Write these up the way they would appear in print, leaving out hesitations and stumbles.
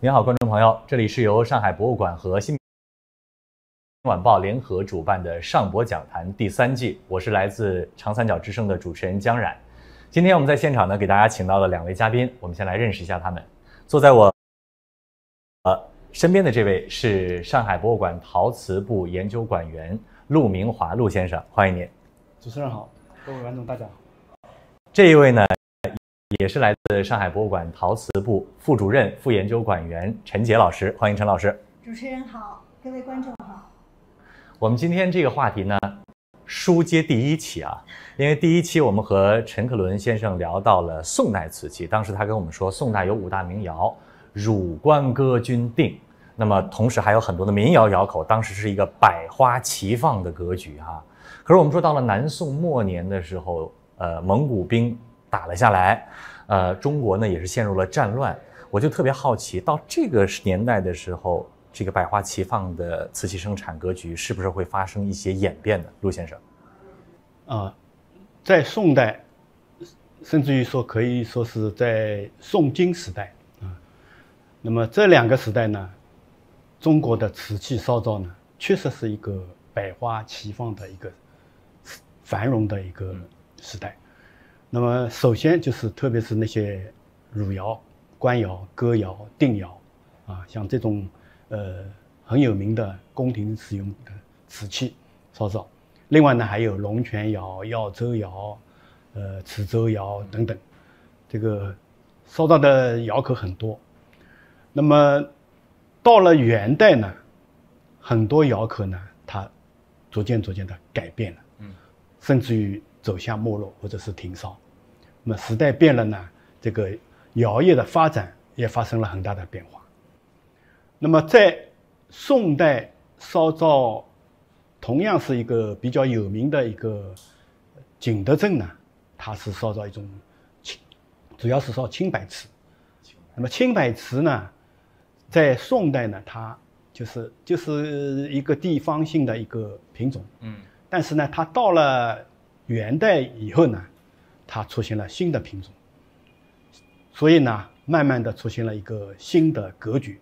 您好，观众朋友，这里是由上海博物馆和新晚报联合主办的上博讲坛第3季，我是来自长三角之声的主持人江冉。今天我们在现场呢，给大家请到了2位嘉宾，我们先来认识一下他们。坐在我身边的这位是上海博物馆陶瓷部研究馆员陆明华陆先生，欢迎您。主持人好，各位观众大家好。这一位呢，也是来自上海博物馆陶瓷部副主任、副研究馆员陈杰老师，欢迎陈老师。主持人好，各位观众好。我们今天这个话题呢，书接第1期啊，因为第1期我们和陈克伦先生聊到了宋代瓷器，当时他跟我们说，宋代有5大名窑，汝官歌钧定，那么同时还有很多的民窑窑口，当时是一个百花齐放的格局哈。可是我们说到了南宋末年的时候，蒙古兵打了下来，中国呢也是陷入了战乱，我就特别好奇，到这个年代的时候，这个百花齐放的瓷器生产格局是不是会发生一些演变的？陆先生，在宋代，甚至于说可以说是在宋金时代啊，那么这2个时代呢，中国的瓷器烧造呢，确实是一个百花齐放的一个繁荣的一个时代。那么首先就是特别是那些汝窑、官窑、哥窑、定窑啊，像这种很有名的宫廷使用的瓷器烧造。另外呢，还有龙泉窑、耀州窑、磁州窑等等，这个烧造的窑口很多。那么到了元代呢，很多窑口呢，它逐渐的改变了，甚至于走向没落或者是停烧。那么时代变了呢，这个窑业的发展也发生了很大的变化。那么在宋代烧造同样是一个比较有名的一个景德镇呢，它是烧造一种主要是烧青白瓷。那么青白瓷呢，在宋代呢，它就是一个地方性的一个品种，但是呢，它到了元代以后呢，它出现了新的品种，所以呢，慢慢的出现了一个新的格局。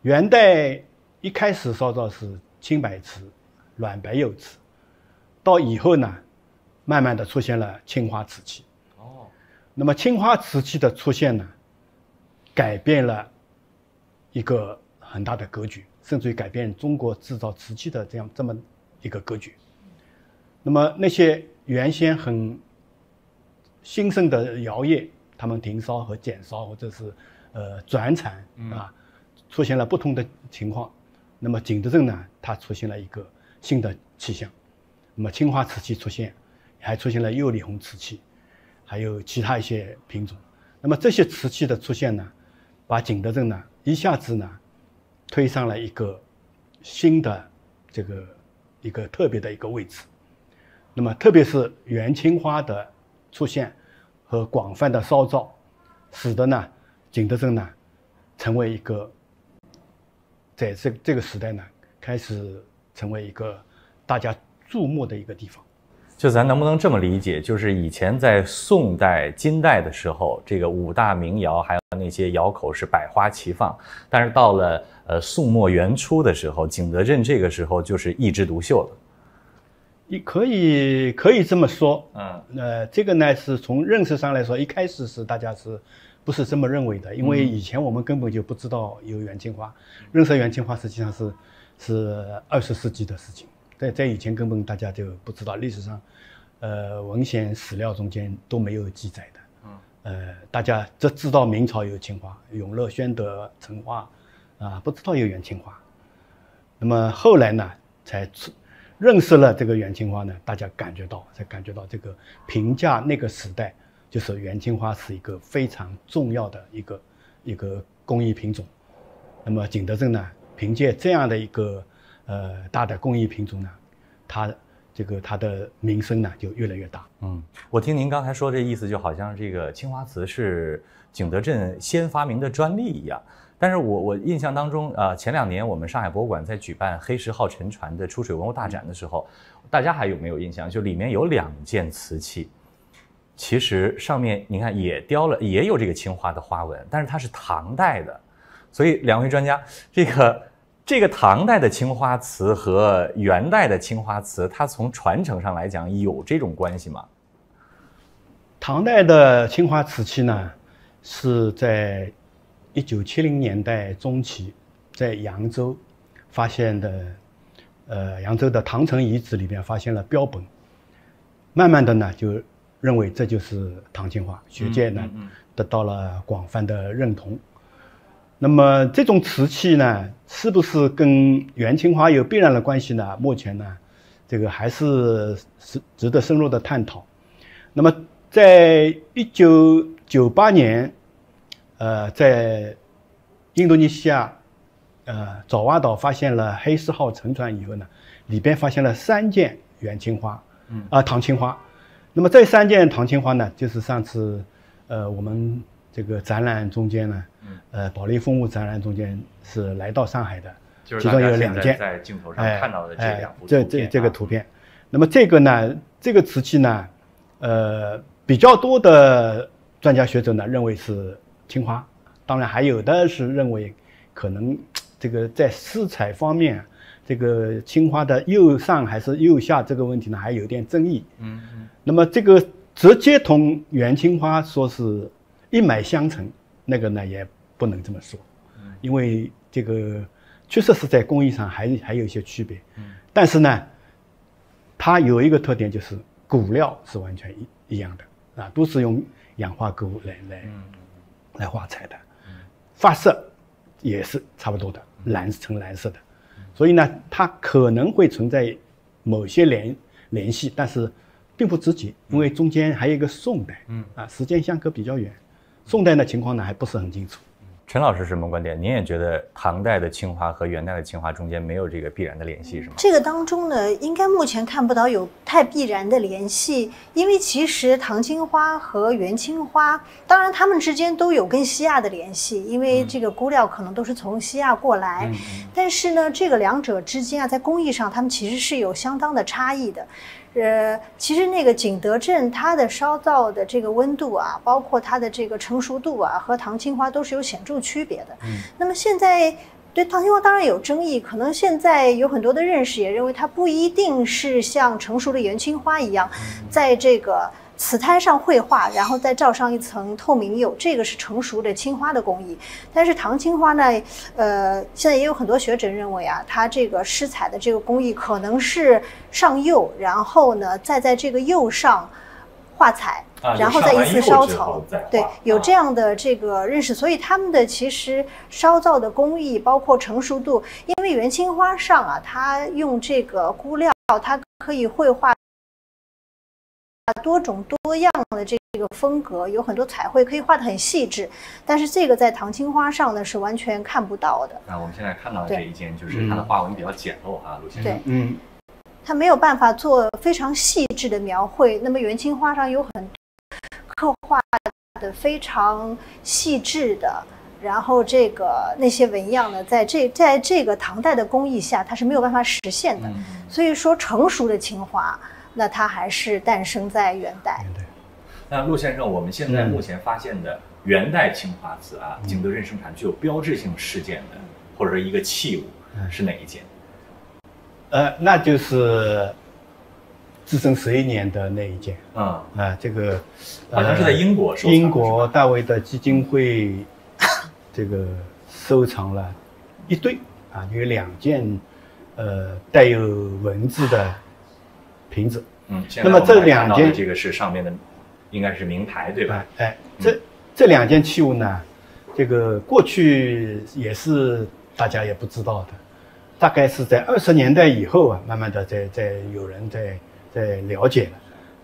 元代一开始烧造是青白瓷、软白釉瓷，到以后呢，慢慢的出现了青花瓷器。那么青花瓷器的出现呢，改变了一个很大的格局，甚至于改变中国制造瓷器的这么一个格局。那么那些原先很兴盛的窑业，他们停烧和减烧或者是转产啊，出现了不同的情况。那么景德镇呢，它出现了一个新的气象。那么青花瓷器出现，还出现了釉里红瓷器，还有其他一些品种。那么这些瓷器的出现呢，把景德镇呢一下子呢推上了一个新的这个一个特别的一个位置。那么特别是元青花的出现和广泛的烧造，使得呢景德镇呢成为一个在这个时代呢开始成为一个大家注目的一个地方。就咱能不能这么理解，就是以前在宋代、金代的时候，这个5大名窑还有那些窑口是百花齐放，但是到了宋末元初的时候，景德镇这个时候就是一枝独秀了。可以这么说，这个呢是从认识上来说，一开始是大家是不是这么认为的？因为以前我们根本就不知道有元青花，认识元青花实际上是20世纪的事情，在以前根本大家就不知道，历史上，文献史料中间都没有记载的，大家只知道明朝有青花，永乐、宣德、成化，不知道有元青花。那么后来呢，才认识了这个元青花呢，大家才感觉到这个评价那个时代，就是元青花是一个非常重要的一个工艺品种。那么景德镇呢，凭借这样的一个大的工艺品种呢，它的名声呢就越来越大。我听您刚才说这意思，就好像这个青花瓷是景德镇先发明的专利一样。但是我印象当中，前2年我们上海博物馆在举办黑石号沉船的出水文物大展的时候，大家还有没有印象？就里面有2件瓷器，其实上面你看也雕了，也有这个青花的花纹，但是它是唐代的，所以两位专家，这个唐代的青花瓷和元代的青花瓷，它从传承上来讲有这种关系吗？唐代的青花瓷器呢，是在1970年代中期，在扬州发现的，扬州的唐城遗址里边发现了标本，慢慢的呢就认为这就是唐青花，学界呢得到了广泛的认同。那么这种瓷器呢，是不是跟元青花有必然的关系呢？目前呢，这个还是值得深入的探讨。那么在1998年，在印度尼西亚，爪哇岛发现了黑石号沉船以后呢，里边发现了3件元青花，唐青花。那么这3件唐青花呢，就是上次，我们这个展览中间呢，保利风物展览中间是来到上海的，就是其中有2件，在镜头上看到的这2幅图片，这个图片。那么这个呢，这个瓷器呢，比较多的专家学者呢认为是青花，当然还有的是认为可能这个在色彩方面，这个青花的右上还是右下这个问题呢还有点争议。那么这个直接同元青花说是一脉相承，那个呢也不能这么说，因为这个确实是在工艺上还有一些区别。但是呢，它有一个特点就是骨料是完全一样的。都是用氧化镉来画彩的，发色也是差不多的，呈蓝色的，所以呢，它可能会存在某些联系，但是并不直接，因为中间还有一个宋代，时间相隔比较远，宋代的情况呢还不是很清楚。陈老师什么观点？您也觉得唐代的青花和元代的青花中间没有这个必然的联系是吗？这个当中呢，应该目前看不到有太必然的联系，因为其实唐青花和元青花，当然它们之间都有跟西亚的联系，因为这个钴料可能都是从西亚过来，但是呢，这个2者之间在工艺上，它们其实是有相当的差异的。其实那个景德镇它的烧造的这个温度啊，包括它的这个成熟度啊，和唐青花都是有显著区别的。那么现在对唐青花当然有争议，可能现在有很多的认识也认为它不一定是像成熟的元青花一样，在这个瓷胎上绘画，然后再罩上一层透明釉，这个是成熟的青花的工艺。但是唐青花呢，现在也有很多学者认为啊，它这个施彩的这个工艺可能是上釉，然后呢再在这个釉上画彩，然后再一次烧曹。对，有这样的这个认识，所以他们的其实烧造的工艺包括成熟度，因为元青花上啊，它用这个钴料，它可以绘画多种多样的这个风格，有很多彩绘可以画得很细致，但是这个在唐青花上呢是完全看不到的。那我们现在看到的这一件就是它的画纹比较简陋啊，陆先生。对，它没有办法做非常细致的描绘。那么元青花上有很多刻画的非常细致的，然后这个那些纹样呢，在这个唐代的工艺下，它是没有办法实现的。所以说，成熟的青花，那它还是诞生在元代。那陆先生，我们现在目前发现的元代青花瓷啊，景德镇生产具有标志性事件的，或者是一个器物，是哪一件？那就是至正11年的那一件。这个好像是在英国收藏，英国大卫的基金会这个收藏了一堆有2件带有文字的瓶子。那么这2件，这个是上面的，应该是名牌，对吧？这2件器物呢，这个过去也是大家也不知道的，大概是在20年代以后啊，慢慢的在有人在了解了。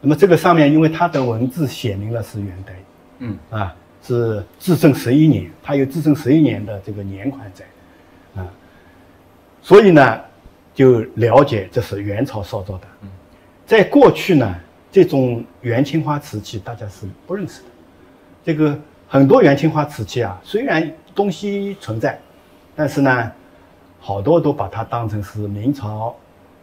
那么这个上面，因为它的文字写明了是元代，是至正11年，它有至正11年的这个年款在，所以呢，就了解这是元朝烧造的。在过去呢，这种元青花瓷器大家是不认识的。这个很多元青花瓷器啊，虽然东西存在，但是呢，好多都把它当成是明朝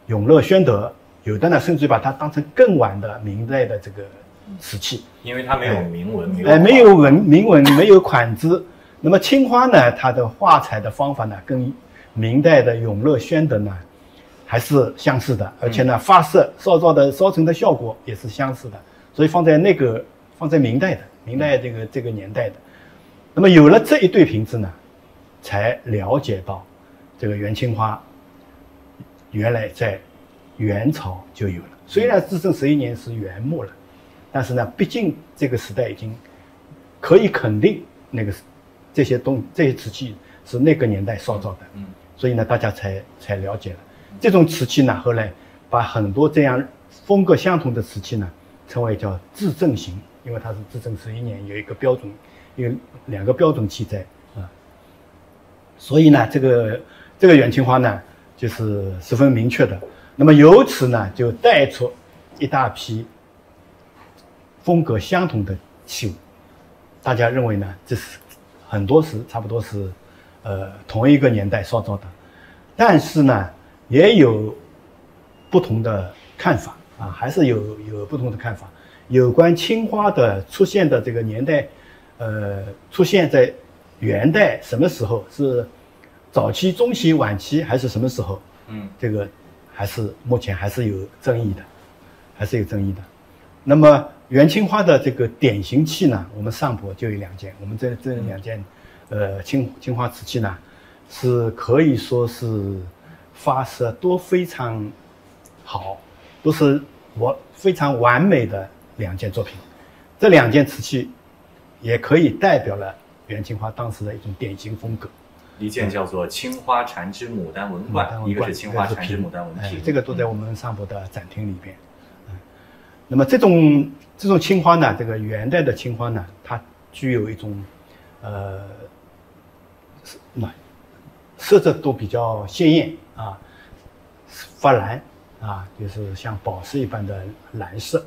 永乐、宣德，有的呢甚至把它当成更晚的明代的这个瓷器，因为它没有铭文，没有铭文，没有款字，那么青花呢，它的画材的方法呢，跟明代的永乐宣德呢还是相似的，而且呢，发色烧造的烧成的效果也是相似的，所以放在明代这个年代的。那么有了这一对瓶子呢，才了解到这个元青花原来在元朝就有了。虽然至正11年是元末了，但是呢，毕竟这个时代已经可以肯定这些瓷器是那个年代烧造的，所以呢，大家才了解了这种瓷器呢。后来把很多这样风格相同的瓷器呢，称为叫至正型，因为它是至正11年有一个标准，有2个标准器在啊。所以呢，这个元青花呢，就是十分明确的。那么由此呢，就带出一大批风格相同的器物，大家认为呢，这是很多差不多是同一个年代烧造的，但是呢，也有不同的看法啊，还是有不同的看法。有关青花的出现的这个年代，出现在元代什么时候？是早期、中期、晚期，还是什么时候？这个目前还是有争议的，那么元青花的这个典型器呢，我们上博就有2件，我们这2件青花瓷器呢，是可以说是发色都非常好，都是非常完美的2件作品。这2件瓷器也可以代表了元青花当时的一种典型风格。一件叫做青花缠枝牡丹纹冠，一个是青花缠枝牡丹纹瓶，这个都在我们上博的展厅里边。那么这种青花呢，这个元代的青花呢，它具有一种色泽都比较鲜艳啊，发蓝啊，就是像宝石一般的蓝色。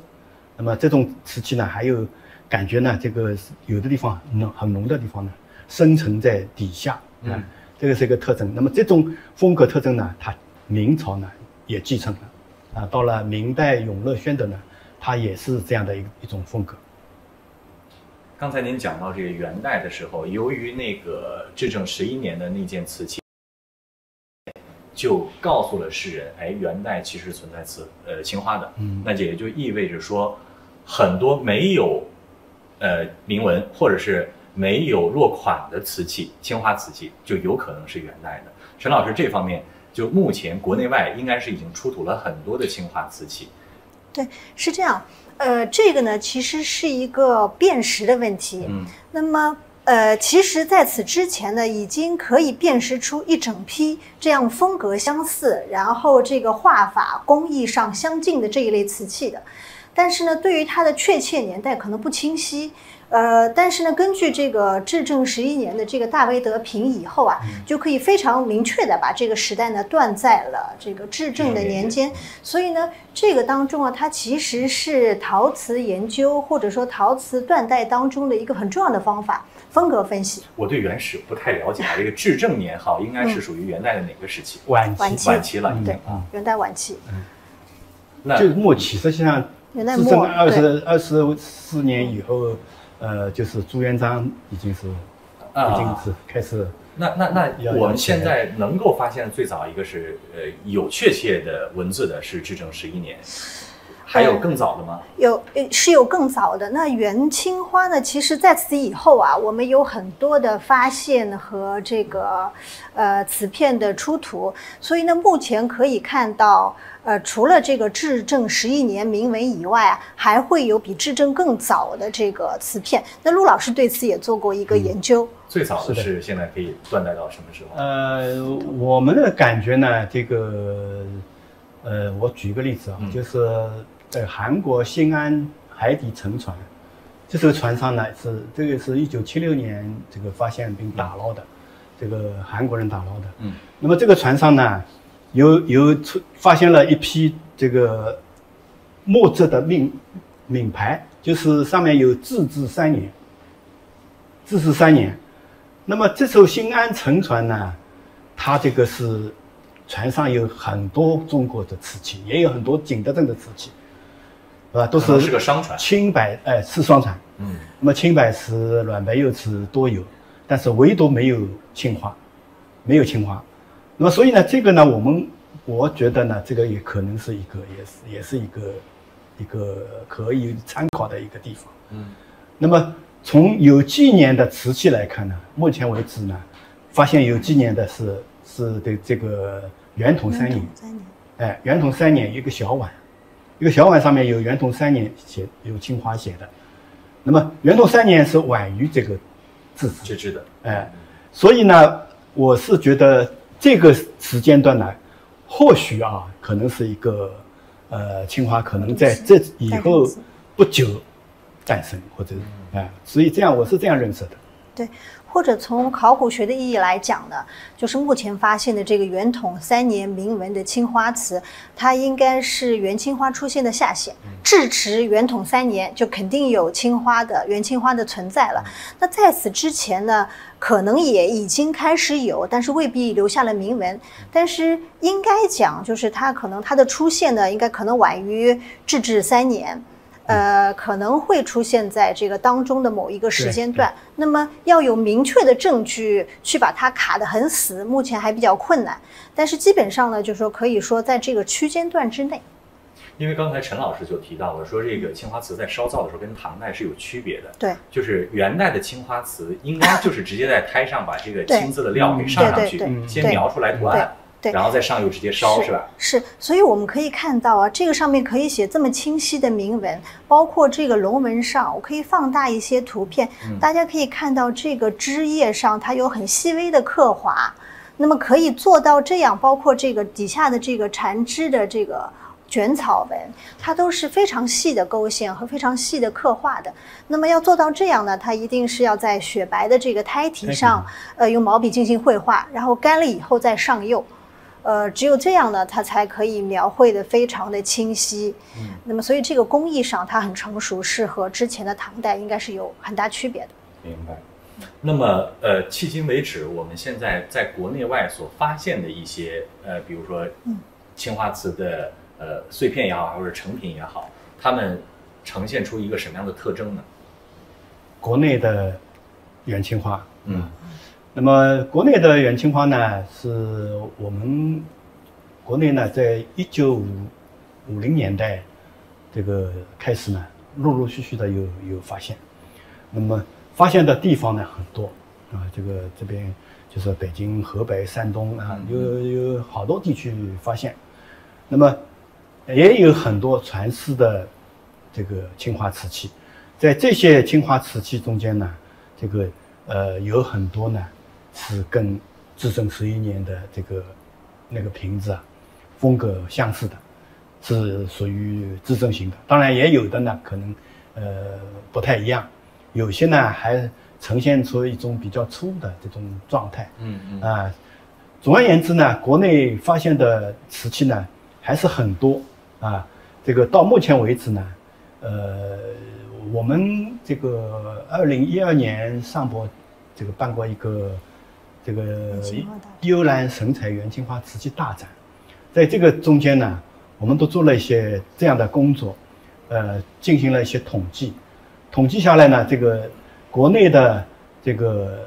那么这种瓷器呢，还有感觉呢，这个有的地方很浓的地方呢，深沉在底下。这个是一个特征。那么这种风格特征呢，它明朝呢也继承了啊，到了明代永乐宣德呢，它也是这样的一种风格。刚才您讲到这个元代的时候，由于那个至正11年的那件瓷器，就告诉了世人，哎，元代其实存在青花的，那也就意味着说，很多没有铭文或者是没有落款的瓷器，青花瓷器就有可能是元代的。陈老师这方面，就目前国内外应该是已经出土了很多的青花瓷器。对，是这样。这个呢，其实是一个辨识的问题。那么其实在此之前呢，已经可以辨识出一整批这样风格相似，然后这个画法工艺上相近的这一类瓷器的。但是呢，对于它的确切年代可能不清晰。但是呢，根据这个至正11年的这个大威德瓶以后啊，就可以非常明确的把这个时代呢断在了这个至正的年间。所以呢，这个当中啊，它其实是陶瓷研究或者说陶瓷断代当中的一个很重要的方法——风格分析。我对元史不太了解啊，这个至正年号应该是属于元代的哪个时期？晚期了，对，元代晚期。那就是末期，实际上元代至正末24年以后。就是朱元璋已经是开始。那我们现在能够发现最早一个是有确切的文字的是至正11年，还有更早的吗？有更早的。那元青花呢？其实在此以后啊，我们有很多的发现和这个瓷片的出土，所以呢，目前可以看到。除了这个至正11年铭文以外啊，还会有比至正更早的这个瓷片。那陆老师对此也做过一个研究。最早的是现在可以断代到什么时候？我们的感觉呢，这个我举一个例子啊，就是在韩国新安海底沉船，这艘船上呢是1976年这个发现并打捞的，这个韩国人打捞的。那么这个船上呢。发现了一批这个墨制的铭牌，就是上面有至治3年。至治3年，那么这艘新安沉船呢，它这个是船上有很多中国的瓷器，也有很多景德镇的瓷器，都是个商船，青白是双船。那么青白瓷、软白釉瓷都有。但是唯独没有青花，没有青花。那么所以呢，这个呢，我觉得呢，这个也可能是一个，也是一个可以参考的一个地方。那么从有纪年的瓷器来看呢，目前为止呢，发现有纪年的是的这个元统3年，元统3年一个小碗上面有元统3年有青花写的。那么元统3年是晚于这个制制的，所以呢，我是觉得这个时间段呢，或许可能是一个青花可能在这以后不久诞生，或者所以我是这样认识的。对，或者从考古学的意义来讲呢，就是目前发现的这个元统3年铭文的青花瓷，它应该是元青花出现的下限，至迟元统3年就肯定有元青花的存在了。那在此之前呢，可能也已经开始有，但是未必留下了铭文。但是应该讲，就是它的出现呢，应该可能晚于至3年。可能会出现在这个当中的某一个时间段，那么要有明确的证据去把它卡得很死，目前还比较困难。但是基本上呢，就是说可以说在这个区间段之内。因为刚才陈老师就提到了，说这个青花瓷在烧造的时候跟唐代是有区别的。对，就是元代的青花瓷应该就是直接在胎上把这个青字的料给上上去，先描出来图案。然后再上釉直接烧，是吧？是，所以我们可以看到这个上面可以写这么清晰的铭文，包括这个龙纹上，我可以放大一些图片，大家可以看到这个枝叶上它有很细微的刻划，那么可以做到这样，包括这个底下的这个缠枝的这个卷草纹，它都是非常细的勾线和非常细的刻画的。那么要做到这样呢，它一定是要在雪白的这个胎体上，用毛笔进行绘画，然后干了以后再上釉。只有这样呢，它才可以描绘的非常的清晰。那么所以这个工艺上它很成熟，是和之前的唐代应该是有很大区别的。明白。那么迄今为止，我们现在在国内外所发现的一些比如说青花瓷的碎片也好，或者成品也好，它们呈现出一个什么样的特征呢？国内的元青花，那么国内的元青花呢，是我们国内呢，在1950年代这个开始呢，陆陆续续的有发现。那么发现的地方呢很多这边就是北京、河北、山东有好多地区发现。那么也有很多传世的这个青花瓷器，在这些青花瓷器中间呢，这个有很多呢是跟至正11年的那个瓶子风格相似的，是属于至正型的。当然也有的呢可能不太一样，有些呢还呈现出一种比较粗的这种状态。总而言之呢，国内发现的瓷器呢还是很多这个到目前为止呢，我们这个2012年上博这个办过一个这个幽兰神采元青花瓷器大展，在这个中间呢，我们都做了一些这样的工作，进行了一些统计下来呢，这个国内的这个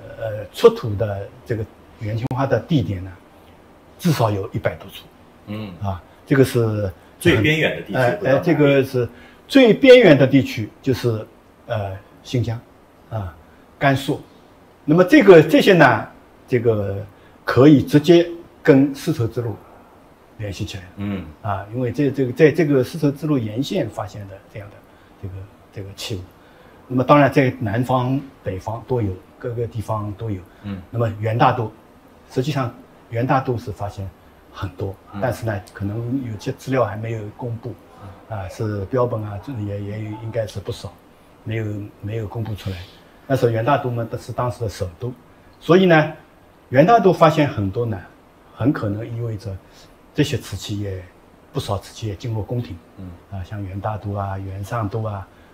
出土的这个元青花的地点呢，至少有100多处。这个是最边远的地区。这个是最边远的地区，就是新疆甘肃。那么这些呢，这个可以直接跟丝绸之路联系起来。因为在这个丝绸之路沿线发现的这样的这个器物。那么当然在南方、北方都有，各个地方都有。那么元大都，实际上元大都是发现很多，但是呢，可能有些资料还没有公布，是标本也应该是不少，没有公布出来。但是元大都呢，是当时的首都，所以呢，元大都发现很多呢，很可能意味着这些瓷器不少瓷器也经过宫廷，像元大都元上都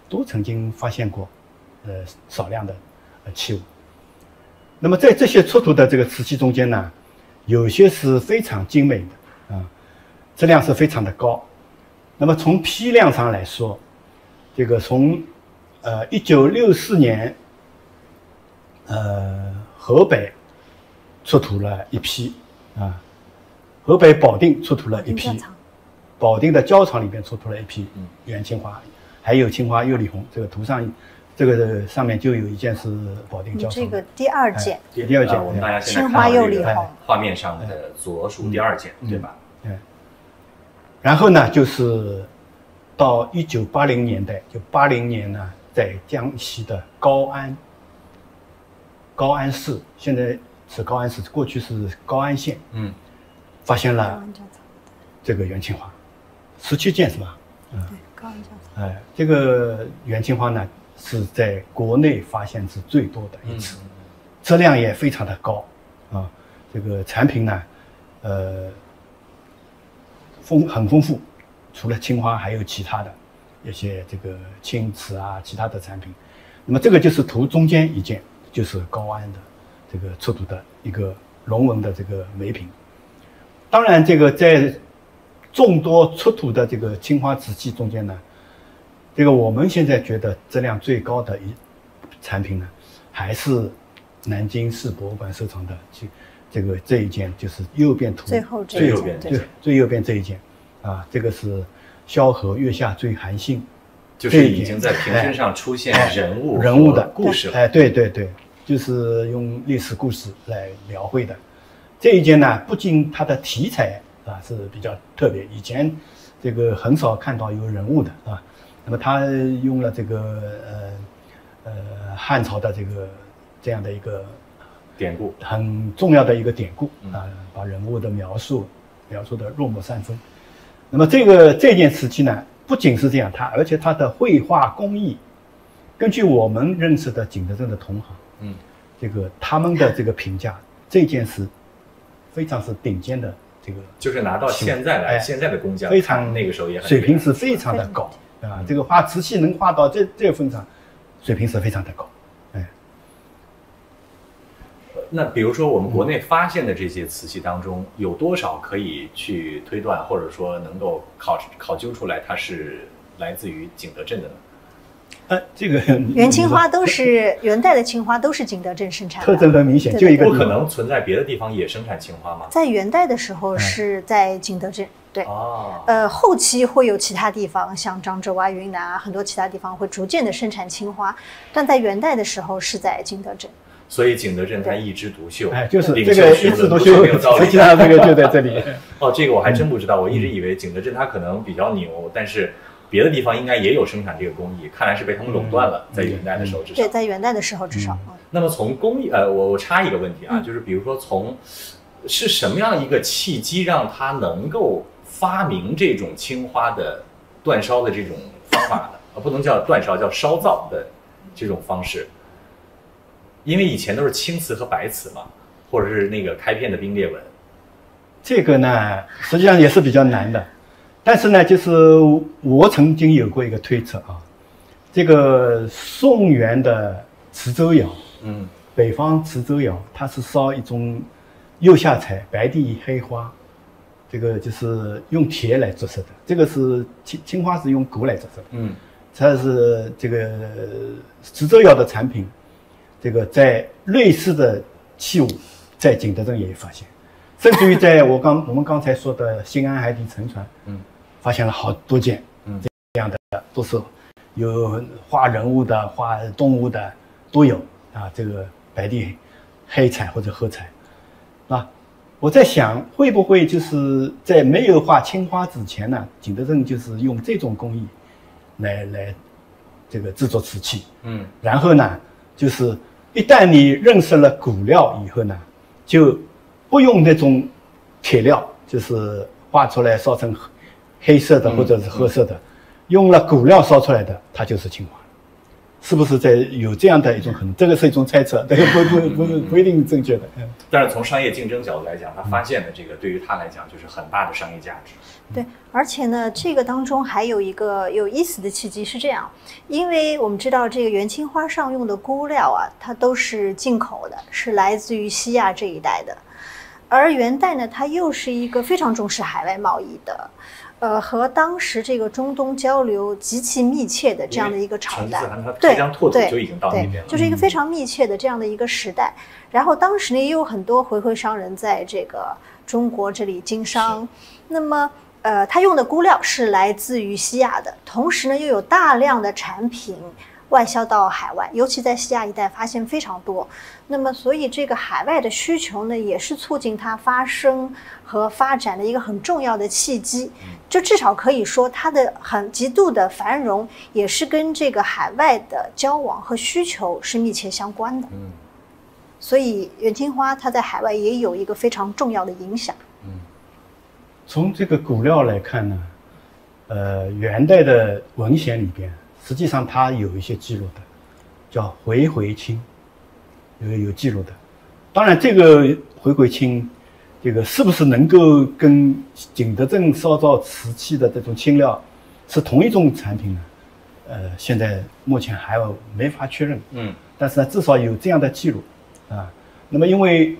都曾经发现过，少量的器物。那么在这些出土的这个瓷器中间呢，有些是非常精美的，质量是非常的高。那么从批量上来说，从1964年，河北出土了一批啊，河北保定出土了一批，保定的焦厂里边出土了一批元青花，还有青花釉里红。这个图上，这个上面就有一件是保定焦厂。这个第2件，第2件，我们大家现在青花釉里红，画面上的左数第2件，对吧？对。然后呢，就是到1980年代，就80年呢，在江西的高安市，现在是高安市，过去是高安县，发现了这个元青花，17件是吧？对，高安焦厂。这个元青花呢，是在国内发现是最多的一次，质量也非常的高啊。这个产品呢，很丰富，除了青花还有其他的一些这个青瓷啊，其他的产品。那么这个就是图中间一件，就是高安的这个出土的一个龙纹的这个梅瓶。当然，这个在众多出土的这个青花瓷器中间呢，这个我们现在觉得质量最高的产品呢，还是南京市博物馆收藏的这一件，就是右边图最右边这一件啊，这个是萧何月下醉韩信，就是已经在瓶身上出现人物的故事了。对，就是用历史故事来描绘的。这一件呢，不仅它的题材啊是比较特别，以前这个很少看到有人物的啊。那么它用了这个汉朝的这样的一个典故，很重要的一个典故啊，把人物的描述的入木三分。那么这件瓷器呢，不仅是这样，而且它的绘画工艺，根据我们认识的景德镇的同行，这个他们的这个评价，这件是非常是顶尖的，这个就是拿到现在来，现在的工匠非常那个时候也很水平是非常的高啊，这个画瓷器能画到这份上，水平是非常的高。那比如说我们国内发现的这些瓷器当中，有多少可以去推断，或者说能够考究出来它是来自于景德镇的呢？这个元青花都是元代的青花，都是景德镇生产的，特征很明显，就一个不可能存在别的地方也生产青花吗？在元代的时候是在景德镇，对，后期会有其他地方，像漳州啊、云南啊，很多其他地方会逐渐的生产青花，但在元代的时候是在景德镇。所以景德镇它一枝独秀，就是这个一枝独秀，实际上这个就在这里。这个我还真不知道，我一直以为景德镇它可能比较牛，但是别的地方应该也有生产这个工艺，看来是被他们垄断了，在元代的时候至少。对，在元代的时候至少。那么从工艺，我插一个问题啊，就是比如说是什么样一个契机让他能够发明这种青花的煅烧的这种方法呢？不能叫煅烧，叫烧造的这种方式。因为以前都是青瓷和白瓷嘛，或者是那个开片的冰裂纹。这个呢，实际上也是比较难的。但是呢，就是我曾经有过一个推测啊，这个宋元的磁州窑，北方磁州窑，它是烧一种釉下彩白地黑花，这个就是用铁来着色的。这个是青花是用钴来着色的。它是这个磁州窑的产品。这个在类似的器物，在景德镇也有发现，甚至于在我们刚才说的新安海底沉船，发现了好多件，这样的都是有画人物的、画动物的都有啊。这个白地黑彩或者褐彩，啊，我在想会不会就是在没有画青花之前呢，景德镇就是用这种工艺来这个制作瓷器，然后呢，就是一旦你认识了钴料以后呢，就不用那种铁料，就是画出来烧成黑色的或者是褐色的，用了钴料烧出来的，它就是青花。是不是有这样的一种可能？这个是一种猜测，这个不一定正确的。但是从商业竞争角度来讲，他发现的这个对于他来讲就是很大的商业价值。对，而且呢，这个当中还有一个有意思的契机是这样，因为我们知道这个元青花上用的钴料啊，它都是进口的，是来自于西亚这一带的。而元代呢，它又是一个非常重视海外贸易的，和当时这个中东交流极其密切的这样的一个朝代，对，拓土就已经到那边了，就是一个非常密切的这样的一个时代。然后当时呢，也有很多回回商人在这个中国这里经商，那么他用的钴料是来自于西亚的，同时呢又有大量的产品外销到海外，尤其在西亚一带发现非常多。那么所以这个海外的需求呢，也是促进它发生和发展的一个很重要的契机。就至少可以说它的很极度的繁荣也是跟这个海外的交往和需求是密切相关的。所以元青花它在海外也有一个非常重要的影响。从这个钴料来看呢，元代的文献里边，实际上它有一些记录的，叫回回青，有记录的。当然，这个回回青，这个是不是能够跟景德镇烧造瓷器的这种青料是同一种产品呢？现在目前还没法确认。但是呢，至少有这样的记录啊。那么，因为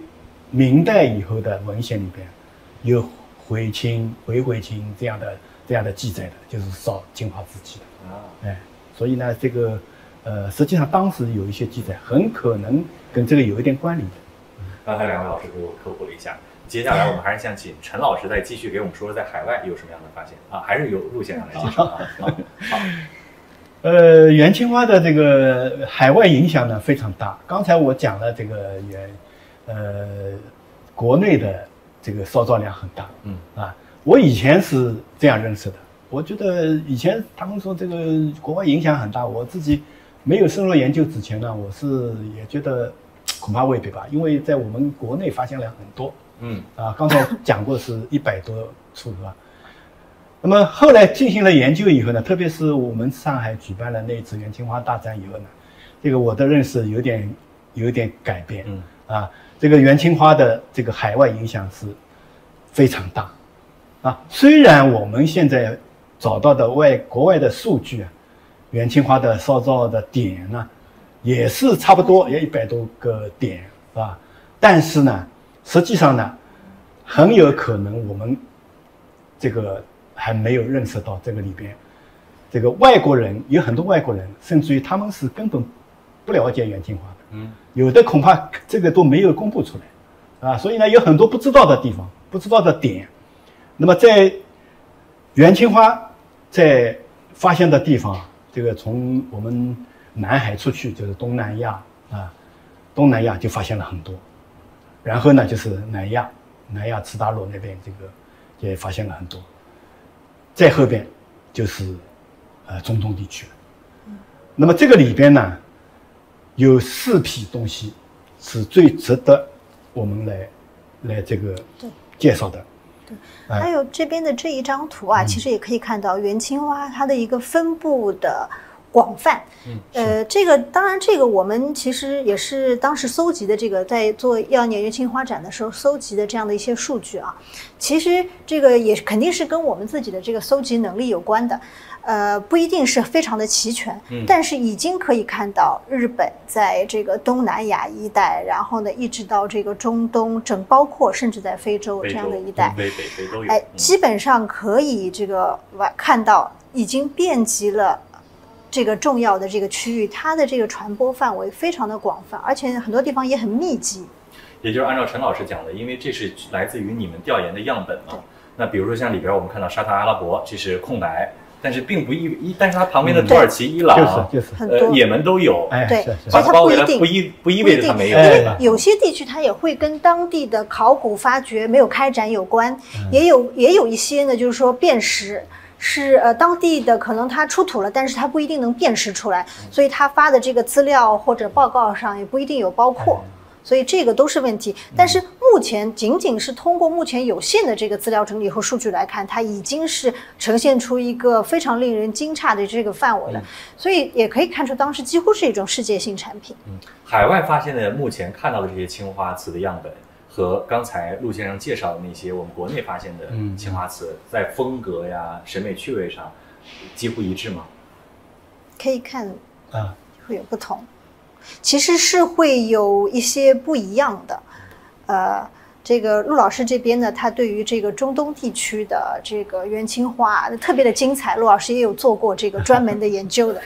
明代以后的文献里边有回青、回回青这样的记载的，就是烧青花瓷器的。所以呢，这个实际上当时有一些记载，很可能跟这个有一点关联的。刚才两位老师给我科普了一下，接下来我们还是想请陈老师再继续给我们说说在海外有什么样的发现啊？还是由陆先生来介绍啊？好。元青花的这个海外影响呢非常大。刚才我讲了这个国内的这个烧造量很大。我以前是这样认识的。我觉得以前他们说这个国外影响很大，我自己没有深入研究之前呢，我是也觉得恐怕未必吧，因为在我们国内发现量很多。刚才讲过是100多处是吧？那么后来进行了研究以后呢，特别是我们上海举办了那次元青花大战以后呢，这个我的认识有点改变。这个元青花的这个海外影响是非常大。虽然我们现在找到的国外的数据啊，元青花的烧造的点呢，也是差不多也100多个点，是吧？但是呢，实际上呢，很有可能我们这个还没有认识到这个里边，这个外国人有很多外国人，甚至于他们是根本不了解元青花的，有的恐怕这个都没有公布出来，所以呢，有很多不知道的地方，不知道的点。那么在元青花在发现的地方，这个从我们南海出去就是东南亚东南亚就发现了很多，然后呢就是南亚次大陆那边这个也发现了很多，再后边就是中东地区了。那么这个里边呢，有4批东西是最值得我们来这个介绍的。还有这边的这一张图啊，其实也可以看到元青花它的一个分布的广泛。这个当然，这个我们其实也是当时搜集的，这个在做1·2年元青花展的时候搜集的这样的一些数据啊。其实这个也肯定是跟我们自己的这个搜集能力有关的。不一定是非常的齐全，但是已经可以看到日本在这个东南亚一带，然后呢一直到这个中东，包括甚至在非洲这样的一带，北非都有。基本上可以这个看到已经遍及了这个重要的这个区域，它的这个传播范围非常的广泛，而且很多地方也很密集。也就是按照陈老师讲的，因为这是来自于你们调研的样本嘛。那比如说像里边我们看到沙特阿拉伯，这是空白。但是并不但是它旁边的土耳其、伊朗、也门都有，对，所以它包围了不意味着它没有，因为有些地区它也会跟当地的考古发掘没有开展有关，也有一些呢，就是说辨识是当地的可能它出土了，但是它不一定能辨识出来，所以它发的这个资料或者报告上也不一定有包括。所以这个都是问题，但是目前仅仅是通过目前有限的这个资料整理和数据来看，它已经是呈现出一个非常令人惊诧的这个范围了，所以也可以看出当时几乎是一种世界性产品。海外发现的目前看到的这些青花瓷的样本，和刚才陆先生介绍的那些我们国内发现的青花瓷，在风格呀、审美趣味上几乎一致吗？可以看会有不同。其实是会有一些不一样的，这个陆老师这边呢，他对于这个中东地区的这个元青花特别的精彩，陆老师也有做过这个专门的研究的。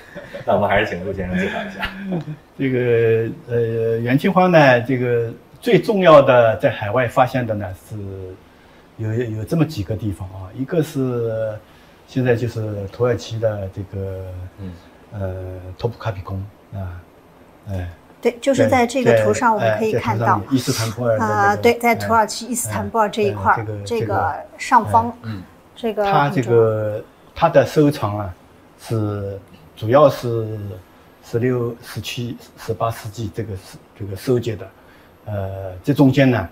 那我们还是请陆先生介绍一下。这个元青花呢，这个最重要的在海外发现的呢是有这么几个地方啊，一个是现在就是土耳其的这个托普卡比宫啊，对，就是在这个图上我们可以看到伊斯坦布尔对，在土耳其伊斯坦布尔这一块这个上方，这个它的收藏啊，是主要是16、17、18世纪这个收集的，这中间呢，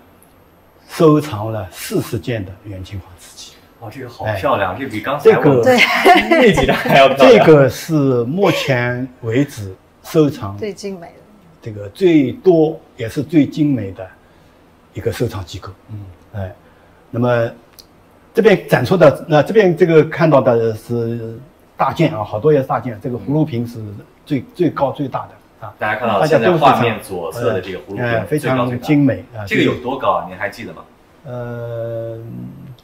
收藏了40件的元青花瓷器。哦，这个好漂亮，这比刚才对那几张还要漂亮。这个是目前为止收藏最精美的，这个最多也是最精美的一个收藏机构。那么这边展出的这边这个看到的是大件啊，好多也是大件。这个葫芦瓶是最高最大的啊。大家看到现在画面左侧的这个葫芦瓶，非常精美啊。这个有多高啊？您还记得吗？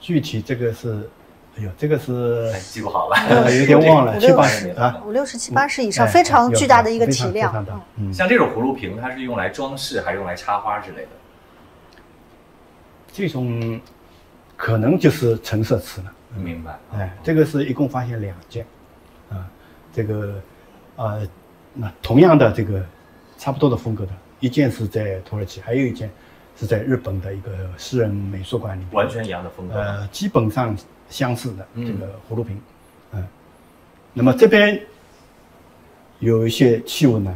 具体这个是，哎呦，这个是记不好了，有点忘了，7、80啊，50、60、70、80以上，非常巨大的一个体量。像这种葫芦瓶，它是用来装饰还是用来插花之类的？这种可能就是陈设瓷了。明白。这个是一共发现2件，这个那同样的这个差不多的风格的，一件是在土耳其，还有一件是在日本的一个私人美术馆里面，完全一样的风格。基本上相似的这个葫芦瓶。那么这边有一些器物呢，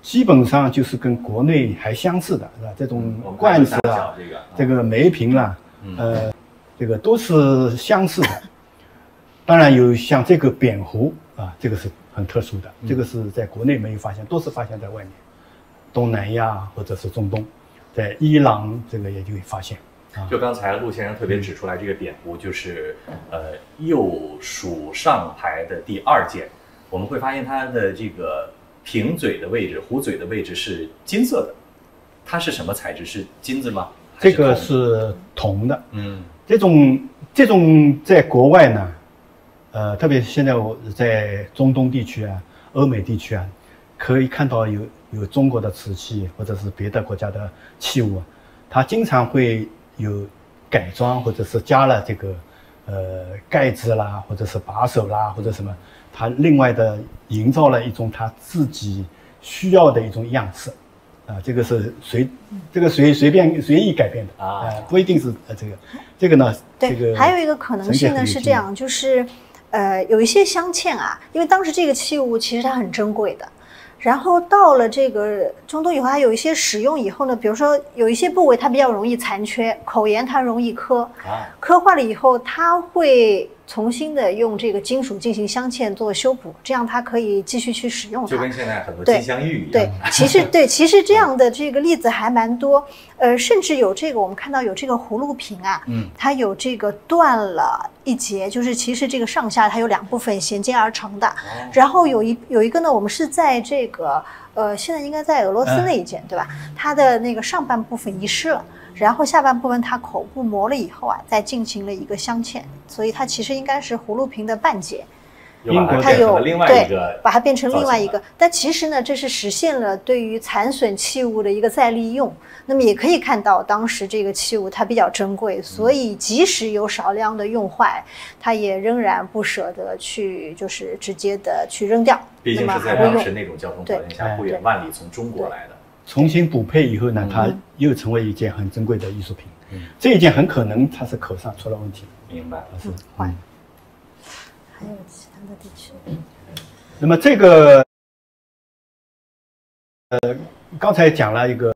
基本上就是跟国内还相似的，是吧？这种罐子啊，这个梅瓶啦，这个都是相似的。当然有像这个扁壶啊，这个是很特殊的，这个是在国内没有发现，都是发现在外面，东南亚或者是中东，在伊朗这个也就会发现。就刚才陆先生特别指出来，这个扁壶就是右属上排的第2件，我们会发现它的这个瓶嘴的位置、壶嘴的位置是金色的，它是什么材质？是金子吗？这个是铜的。这种在国外呢，特别现在我在中东地区啊、欧美地区啊，可以看到有中国的瓷器或者是别的国家的器物，它经常会有改装，或者是加了这个盖子啦，或者是把手啦，或者什么，它另外的营造了一种它自己需要的一种样式。这个是随便随意改变的不一定是这个呢。对，这个还有一个可能性呢是这样，就是有一些镶嵌啊，因为当时这个器物其实它很珍贵的，然后到了这个中东以后，它有一些使用以后呢，比如说有一些部位它比较容易残缺，口沿它容易磕，磕坏了以后，它会重新的用这个金属进行镶嵌做修补，这样它可以继续去使用它。就跟现在很多金镶玉一样。对，其实这样的这个例子还蛮多，甚至有这个我们看到有这个葫芦瓶啊，它有这个断了一节，就是其实这个上下它有2部分衔接而成的，然后有一个呢，我们是在这个现在应该在俄罗斯那一件，对吧？它的那个上半部分遗失了。然后下半部分它口部磨了以后啊，再进行了一个镶嵌，所以它其实应该是葫芦瓶的半截，它有对，把它变成另外一个。但其实呢，这是实现了对于残损器物的一个再利用。那么也可以看到，当时这个器物它比较珍贵，所以即使有少量的用坏，它也仍然不舍得去就是直接的去扔掉。毕竟是在当时那种交通条件下，不远万里从中国来的。重新补配以后呢，它又成为一件很珍贵的艺术品。这一件很可能它是口上出了问题。明白。坏。还有其他的地区。那么这个，刚才讲了一个